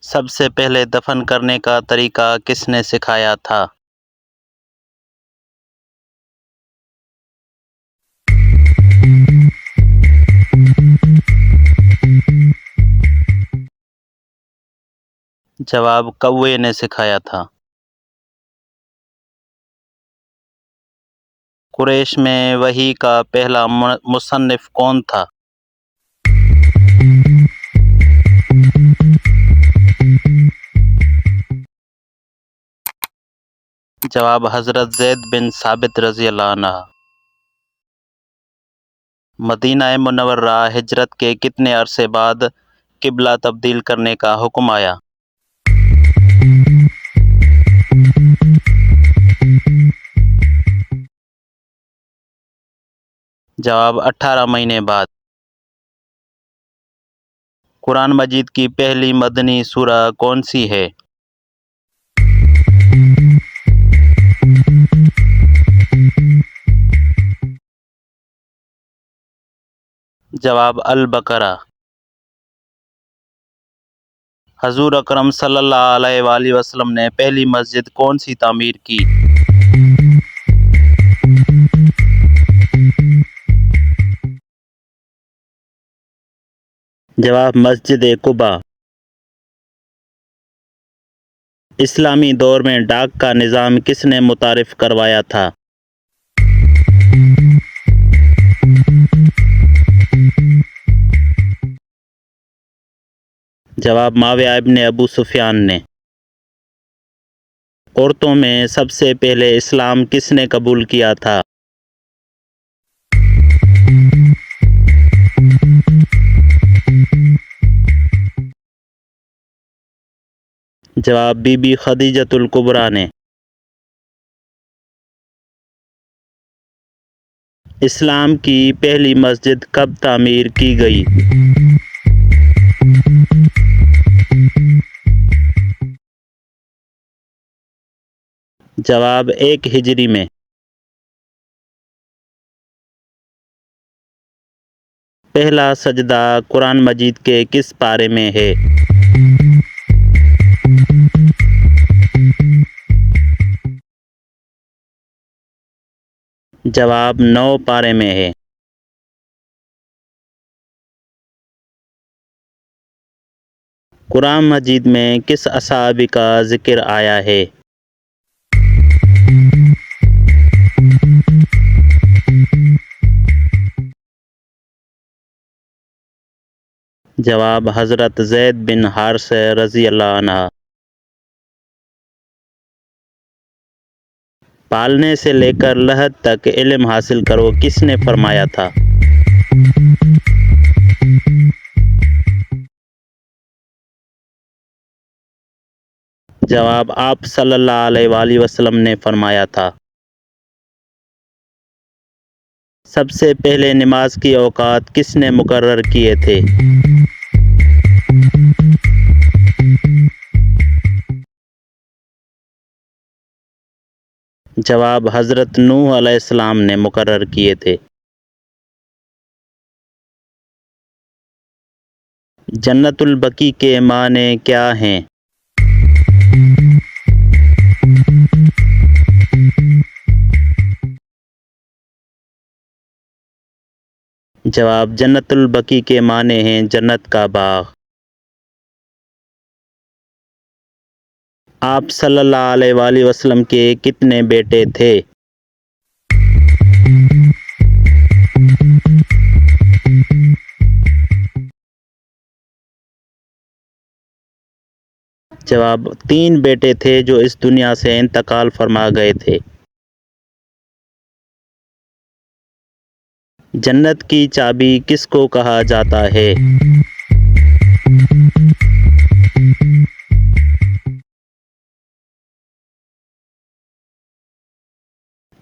سب سے پہلے دفن کرنے کا طریقہ کس نے سکھایا تھا؟ جواب کوے نے سکھایا تھا۔ قریش میں وحی کا پہلا مصنف کون تھا؟ جواب حضرت زید بن ثابت رضی اللہ عنہ۔ مدینہ منورہ ہجرت کے کتنے عرصے بعد قبلہ تبدیل کرنے کا حکم آیا؟ جواب 18 مہینے بعد۔ قرآن مجید کی پہلی مدنی سورہ کون سی ہے؟ جواب البقرہ۔ حضور اکرم صلی اللہ علیہ وآلہ وسلم نے پہلی مسجد کون سی تعمیر کی؟ جواب مسجد قباء۔ اسلامی دور میں ڈاک کا نظام کس نے متعارف کروایا تھا؟ جواب معاویہ ابن ابو سفیان نے۔ عورتوں میں سب سے پہلے اسلام کس نے قبول کیا تھا؟ جواب بی بی خدیجۃ الکبریٰ نے۔ اسلام کی پہلی مسجد کب تعمیر کی گئی؟ جواب 1 ہجری میں۔ پہلا سجدہ قرآن مجید کے کس پارے میں ہے؟ جواب 9 پارے میں ہے۔ قرآن مجید میں کس اصحابی کا ذکر آیا ہے؟ جواب حضرت زید بن حارثہ رضی اللہ عنہ۔ پالنے سے لے کر لحد تک علم حاصل کرو کس نے فرمایا تھا؟ جواب آپ صلی اللہ علیہ وآلہ وسلم نے فرمایا تھا۔ سب سے پہلے نماز کی اوقات کس نے مقرر کیے تھے؟ جواب حضرت نوح علیہ السلام نے مقرر کیے تھے۔ جنت البقیع کے معنی کیا ہیں؟ جواب جنت البقیع کے معنی ہیں جنت کا باغ۔ آپ صلی اللہ علیہ وآلہ وسلم کے کتنے بیٹے تھے؟ جواب 3 بیٹے تھے جو اس دنیا سے انتقال فرما گئے تھے۔ جنت کی چابی کس کو کہا جاتا ہے؟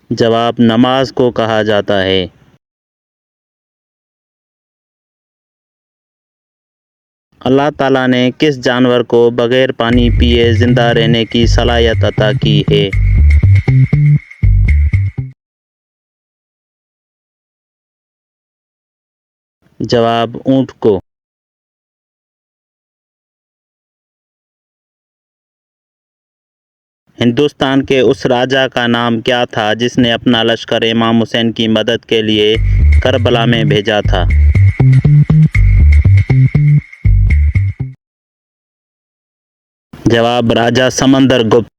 جواب نماز کو کہا جاتا ہے۔ اللہ تعالیٰ نے کس جانور کو بغیر پانی پیے زندہ رہنے کی صلاحیت عطا کی ہے؟ جواب اونٹ کو۔ ہندوستان کے اس راجا کا نام کیا تھا جس نے اپنا لشکر امام حسین کی مدد کے لیے کربلا میں بھیجا تھا؟ جواب راجا سمندر گپت۔